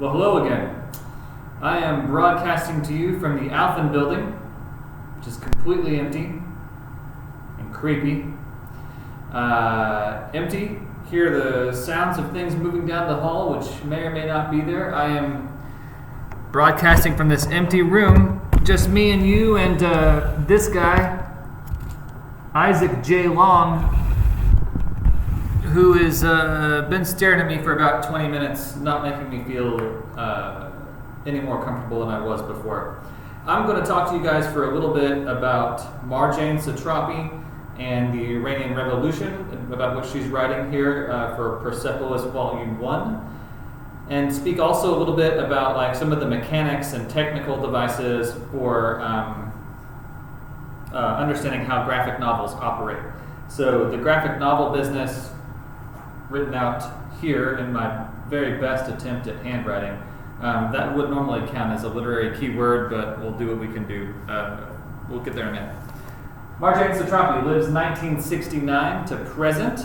Well, hello again. I am broadcasting to you from the Alphen building, which is completely empty and creepy. Empty. Hear the sounds of things moving down the hall, which may or may not be there. I am broadcasting from this empty room, just me and you and this guy, Isaac J. Long, who has been staring at me for about 20 minutes, not making me feel any more comfortable than I was before. I'm going to talk to you guys for a little bit about April Satrapi and the Iranian Revolution, about what she's writing here for Persepolis Volume 1, and speak also a little bit about like some of the mechanics and technical devices for understanding how graphic novels operate. So the graphic novel business, written out here in my very best attempt at handwriting, that would normally count as a literary keyword, but we'll do what we can do. We'll get there in a minute. April Satrapi lives 1969 to present.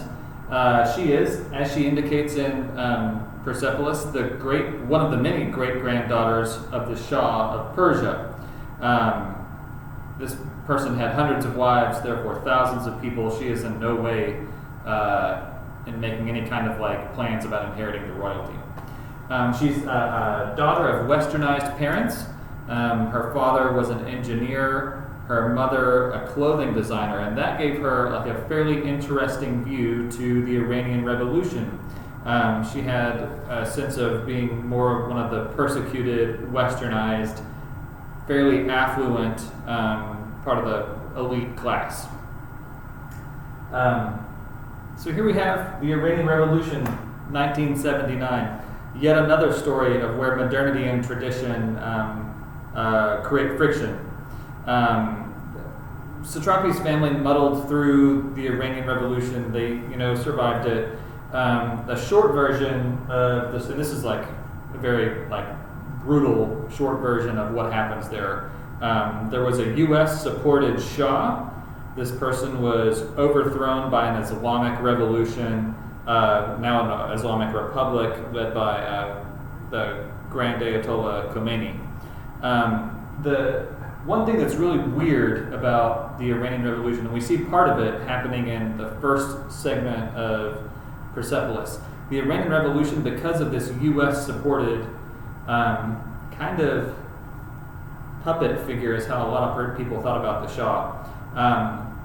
She is, as she indicates in Persepolis, one of the many great-granddaughters of the Shah of Persia. This person had hundreds of wives, therefore thousands of people. She is in no way in making any kind of like plans about inheriting the royalty. She's a daughter of westernized parents. Her father was an engineer, her mother a clothing designer, and that gave her like a fairly interesting view to the Iranian Revolution. She had a sense of being more one of the persecuted, westernized, fairly affluent part of the elite class. So here we have the Iranian Revolution, 1979. Yet another story of where modernity and tradition create friction. Satrapi's family muddled through the Iranian Revolution. They, survived it. A short version of this, and this is like a very brutal short version of what happens there. There was a U.S.-supported Shah. This person was overthrown by an Islamic revolution, now an Islamic republic led by the Grand Ayatollah Khomeini. The one thing that's really weird about the Iranian Revolution, and we see part of it happening in the first segment of Persepolis, the Iranian Revolution, because of this U.S.-supported kind of puppet figure, is how a lot of people thought about the Shah.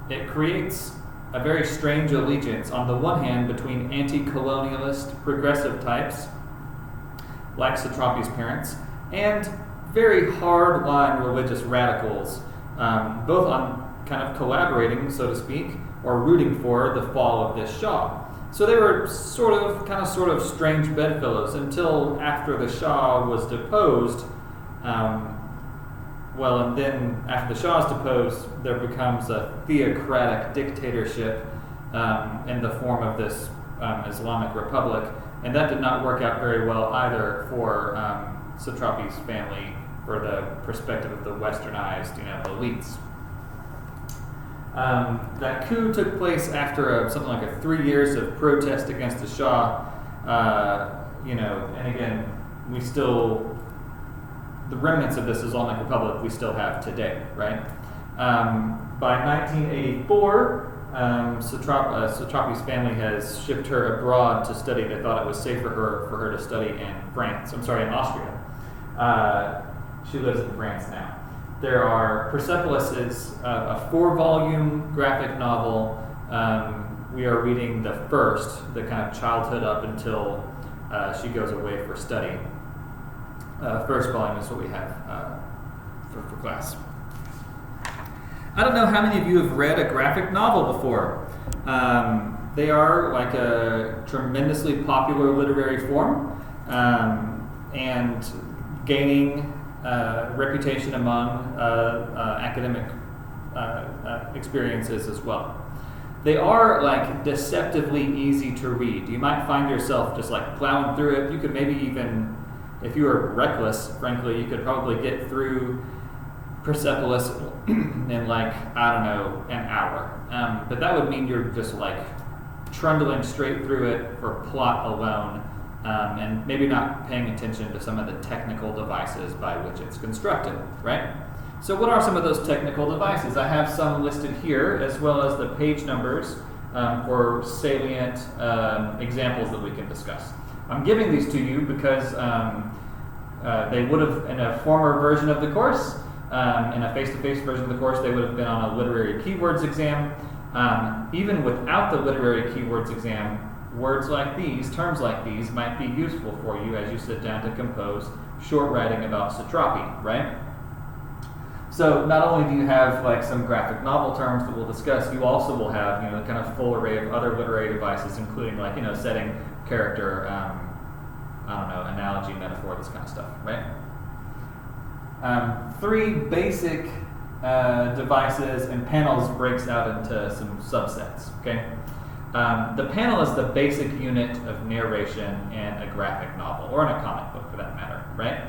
It creates a very strange allegiance, on the one hand, between anti-colonialist, progressive types, like Satrapi's parents, and very hard-line religious radicals, both on kind of collaborating, so to speak, or rooting for the fall of this Shah. So they were sort of strange bedfellows until after the Shah was deposed. And then after the Shah is deposed, there becomes a theocratic dictatorship in the form of this Islamic republic, and that did not work out very well either for Satrapi's family, for the perspective of the westernized, elites. That coup took place after something like 3 years of protest against the Shah, and again, the remnants of this Islamic Republic we still have today, right? By 1984, Satrapi's family has shipped her abroad to study. They thought it was safe for her to study in Austria. She lives in France now. Persepolis is a 4-volume graphic novel. We are reading the first, the kind of childhood up until she goes away for study. First volume is what we have for class. I don't know how many of you have read a graphic novel before. They are like a tremendously popular literary form and gaining reputation among academic experiences as well. They are like deceptively easy to read. You might find yourself just like plowing through it. You could maybe even, if you were reckless, frankly, you could probably get through Persepolis in an hour. But that would mean you're just like trundling straight through it for plot alone. and maybe not paying attention to some of the technical devices by which it's constructed, right? So what are some of those technical devices? I have some listed here, as well as the page numbers for salient examples that we can discuss. I'm giving these to you because they would have, in a former version of the course, in a face-to-face version of the course, they would have been on a literary keywords exam. Even without the literary keywords exam, words like these, terms like these, might be useful for you as you sit down to compose short writing about Satrapi, right? So not only do you have like some graphic novel terms that we'll discuss, you also will have the kind of full array of other literary devices, including like setting, character, analogy, metaphor, this kind of stuff, right? Three basic devices, and panels breaks out into some subsets. Okay, the panel is the basic unit of narration in a graphic novel or in a comic book, for that matter, right?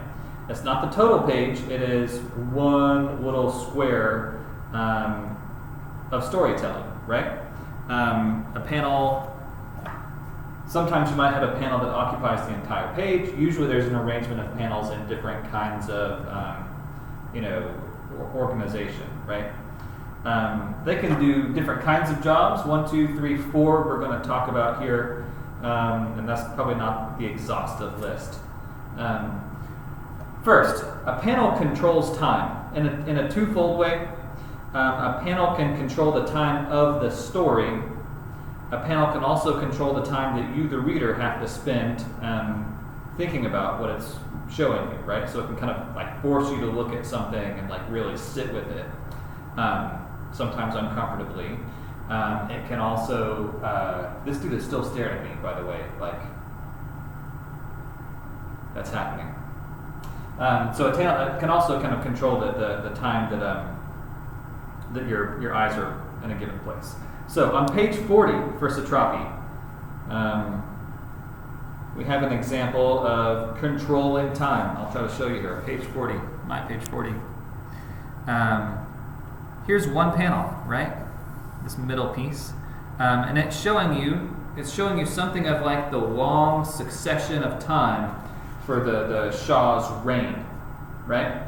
It's not the total page; it is one little square of storytelling, right? A panel. Sometimes you might have a panel that occupies the entire page. Usually there's an arrangement of panels in different kinds of, organization, right? They can do different kinds of jobs. 1, 2, 3, 4 we're going to talk about here, and that's probably not the exhaustive list. First, a panel controls time in a twofold way. A panel can control the time of the story. A panel can also control the time that you, the reader, have to spend thinking about what it's showing you, right? So it can kind of like force you to look at something and like really sit with it, sometimes uncomfortably. It can also, this dude is still staring at me, by the way, like that's happening. So it can also kind of control the time that your eyes are in a given place. So on page 40 for Satrapi, we have an example of controlling time. I'll try to show you here. Page 40, my page 40. Here's one panel, right? This middle piece, and it's showing you something of like the long succession of time for the Shah's reign, right?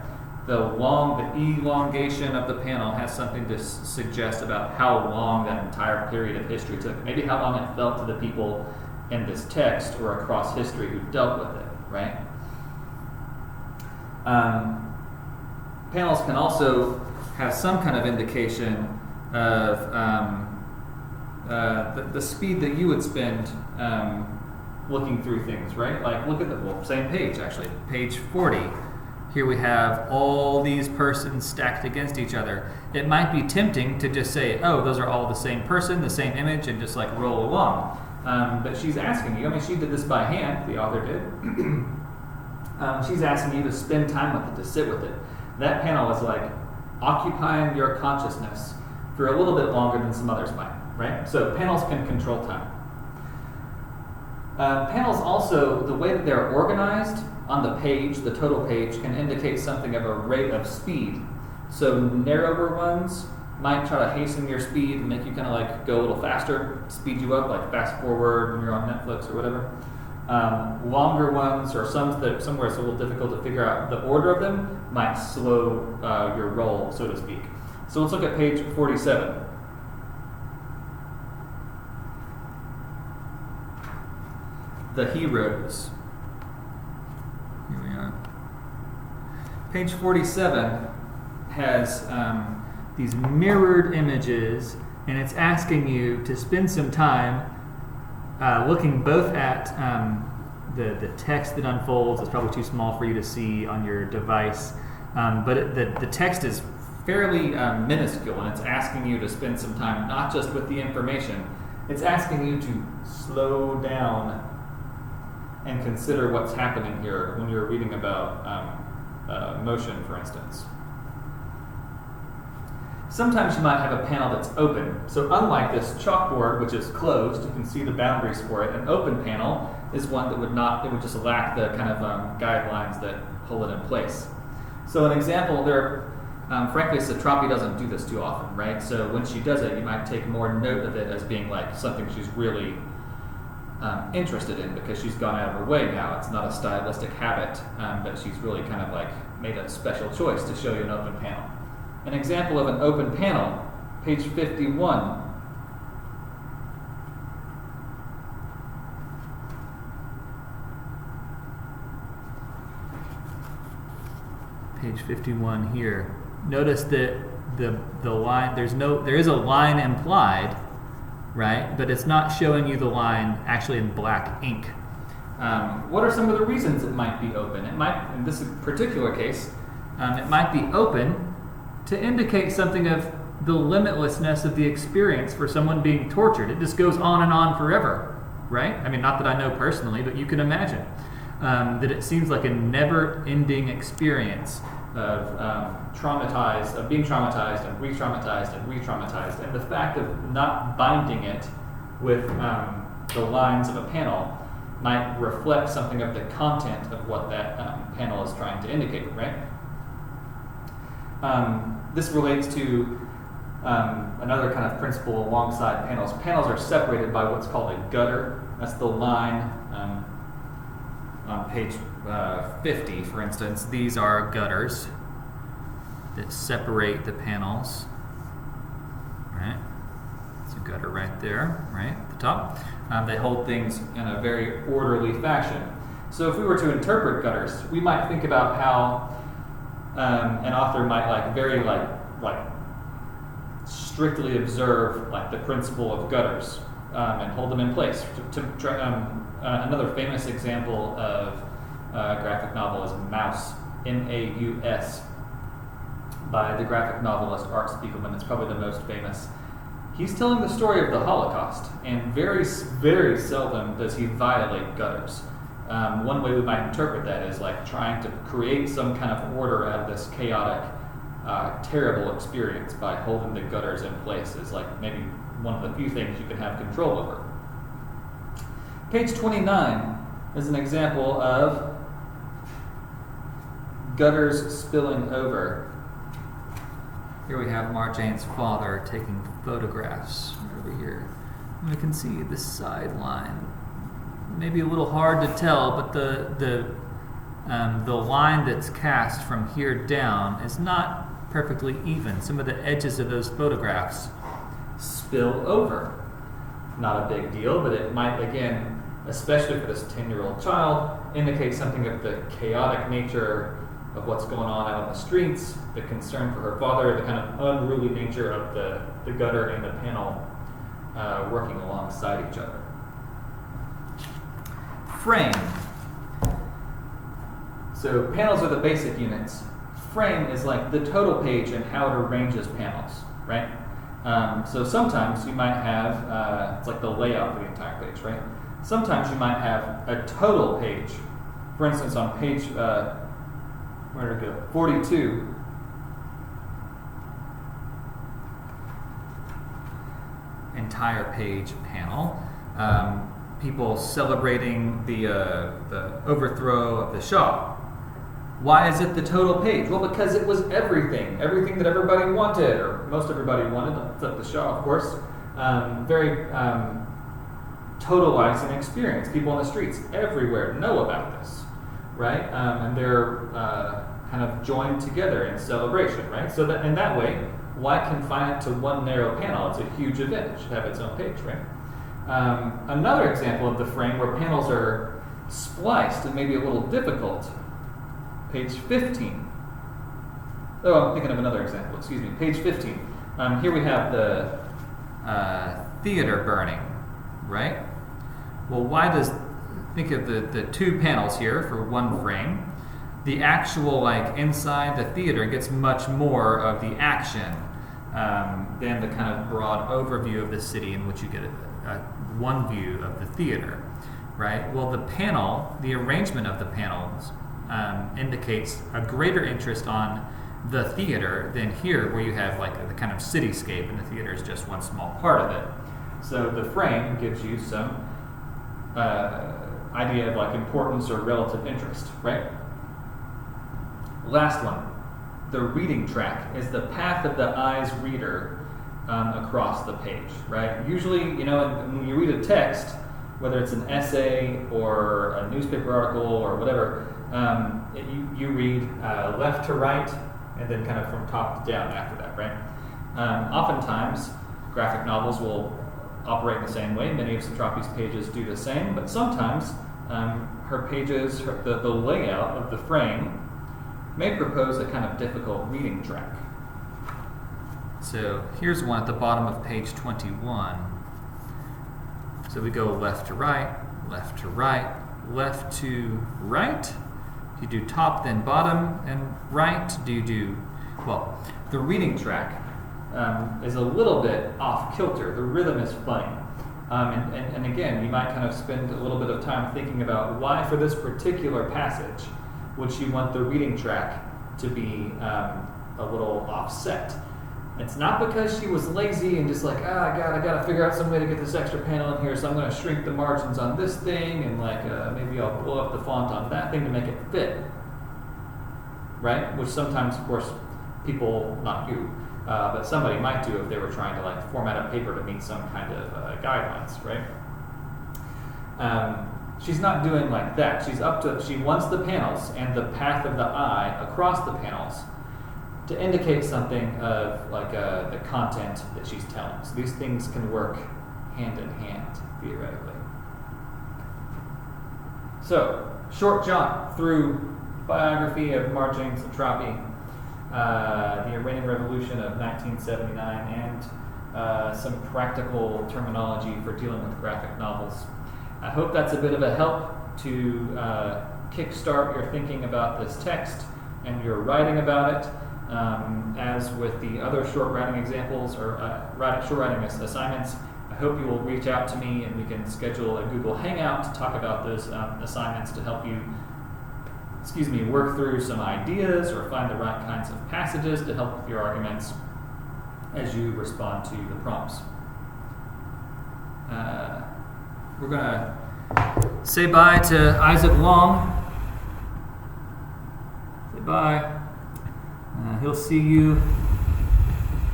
The elongation of the panel has something to suggest about how long that entire period of history took. Maybe how long it felt to the people in this text or across history who dealt with it, right? Panels can also have some kind of indication of the speed that you would spend looking through things, right? Like look at the same page actually, page 40. Here we have all these persons stacked against each other. It might be tempting to just say, oh, those are all the same person, the same image, and just like roll along. But she's asking you, she did this by hand, the author did. She's asking you to spend time with it, to sit with it. That panel is like occupying your consciousness for a little bit longer than some others might, right? So panels can control time. Panels also, the way that they're organized on the page, the total page, can indicate something of a rate of speed. So narrower ones might try to hasten your speed and make you kind of like go a little faster, speed you up, like fast forward when you're on Netflix or whatever. Longer ones, or somewhere it's a little difficult to figure out the order of them, might slow your roll, so to speak. So let's look at page 47. The heroes. Here we are. Page 47 has these mirrored images, and it's asking you to spend some time looking both at the text that unfolds. It's probably too small for you to see on your device, but the text is fairly minuscule, and it's asking you to spend some time not just with the information, it's asking you to slow down and consider what's happening here when you're reading about motion, for instance. Sometimes you might have a panel that's open. So unlike this chalkboard, which is closed, you can see the boundaries for it. An open panel is one that would just lack the kind of guidelines that hold it in place. So an example there, frankly, Satrapi doesn't do this too often, right? So when she does it, you might take more note of it as being like something she's really interested in, because she's gone out of her way now. It's not a stylistic habit, but she's really kind of like made a special choice to show you an open panel. An example of an open panel, page 51. Page 51 here. Notice that the line, there is a line implied, right? But it's not showing you the line actually in black ink. What are some of the reasons it might be open? It might, in this particular case, it might be open to indicate something of the limitlessness of the experience for someone being tortured. It just goes on and on forever, right? I mean, not that I know personally, but you can imagine that it seems like a never-ending experience of being traumatized and re-traumatized and re-traumatized, and the fact of not binding it with the lines of a panel might reflect something of the content of what that panel is trying to indicate, right? This relates to another kind of principle alongside panels. Panels are separated by what's called a gutter. That's the line on page 50, for instance. These are gutters that separate the panels, right? It's a gutter right there, right at the top. They hold things in a very orderly fashion. So if we were to interpret gutters, we might think about how an author might very strictly observe the principle of gutters and hold them in place. Another famous example of a graphic novel is Maus, M-A-U-S, by the graphic novelist Art Spiegelman. It's probably the most famous. He's telling the story of the Holocaust, and very, very seldom does he violate gutters. One way we might interpret that is like trying to create some kind of order out of this chaotic, terrible experience by holding the gutters in place is like maybe one of the few things you can have control over. Page 29 is an example of gutters spilling over. Here we have Marjane's father taking photographs over here. And we can see the sideline. Maybe a little hard to tell, but the line that's cast from here down is not perfectly even. Some of the edges of those photographs spill over. Not a big deal, but it might, again, especially for this 10-year-old child, indicate something of the chaotic nature of what's going on out on the streets, the concern for her father, the kind of unruly nature of the gutter and the panel working alongside each other. Frame. So panels are the basic units. Frame is like the total page and how it arranges panels, right? So sometimes you might have, it's like the layout for the entire page, right? Sometimes you might have a total page. For instance, on page, where did it go? 42. Entire page panel. People celebrating the overthrow of the Shah. Why is it the total page? Well, because it was everything that everybody wanted, or most everybody wanted, except the Shah, of course. Very totalizing experience. People on the streets everywhere know about this, right? And they're kind of joined together in celebration, right? So that in that way, why confine it to one narrow panel? It's a huge event. It should have its own page, right? Another example of the frame where panels are spliced and maybe a little difficult. Page 15. Oh, I'm thinking of another example. Excuse me. Page 15. Here we have the theater burning, right? Well, why does, think of the two panels here for one frame. The actual, inside the theater gets much more of the action than the kind of broad overview of the city in which you get one view of the theater, right? Well, the arrangement of the panels indicates a greater interest on the theater than here, where you have the kind of cityscape, and the theater is just one small part of it. So the frame gives you some idea of importance or relative interest, right? Last one, the reading track is the path of the eye's reader across the page, right? Usually, when you read a text, whether it's an essay or a newspaper article or whatever, you read left to right and then kind of from top to down after that, right? Oftentimes, graphic novels will operate in the same way. Many of Satrapi's pages do the same, but sometimes her pages, the layout of the frame, may propose a kind of difficult reading track. So here's one at the bottom of page 21. So we go left to right, left to right, left to right. Do you do top, then bottom, and right? Do you do, well, the reading track is a little bit off kilter. The rhythm is funny. And again, you might kind of spend a little bit of time thinking about why for this particular passage would she want the reading track to be a little offset. It's not because she was lazy and just like, I gotta figure out some way to get this extra panel in here, so I'm going to shrink the margins on this thing, and like maybe I'll blow up the font on that thing to make it fit, right? Which sometimes, of course, people, not you, but somebody might do if they were trying to like format a paper to meet some kind of guidelines, right? She's not doing like that. She wants the panels and the path of the eye across the panels to indicate something of like the content that she's telling. So these things can work hand in hand, theoretically. So, short jaunt through biography of Marjane Satrapi, the Iranian Revolution of 1979, and some practical terminology for dealing with graphic novels. I hope that's a bit of a help to kickstart your thinking about this text and your writing about it. As with the other short writing examples or short writing assignments, I hope you will reach out to me and we can schedule a Google Hangout to talk about those assignments to help you, work through some ideas or find the right kinds of passages to help with your arguments as you respond to the prompts. We're going to say bye to Isaac Long. Say bye. He'll see you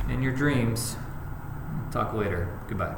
in your dreams. Talk later. Goodbye.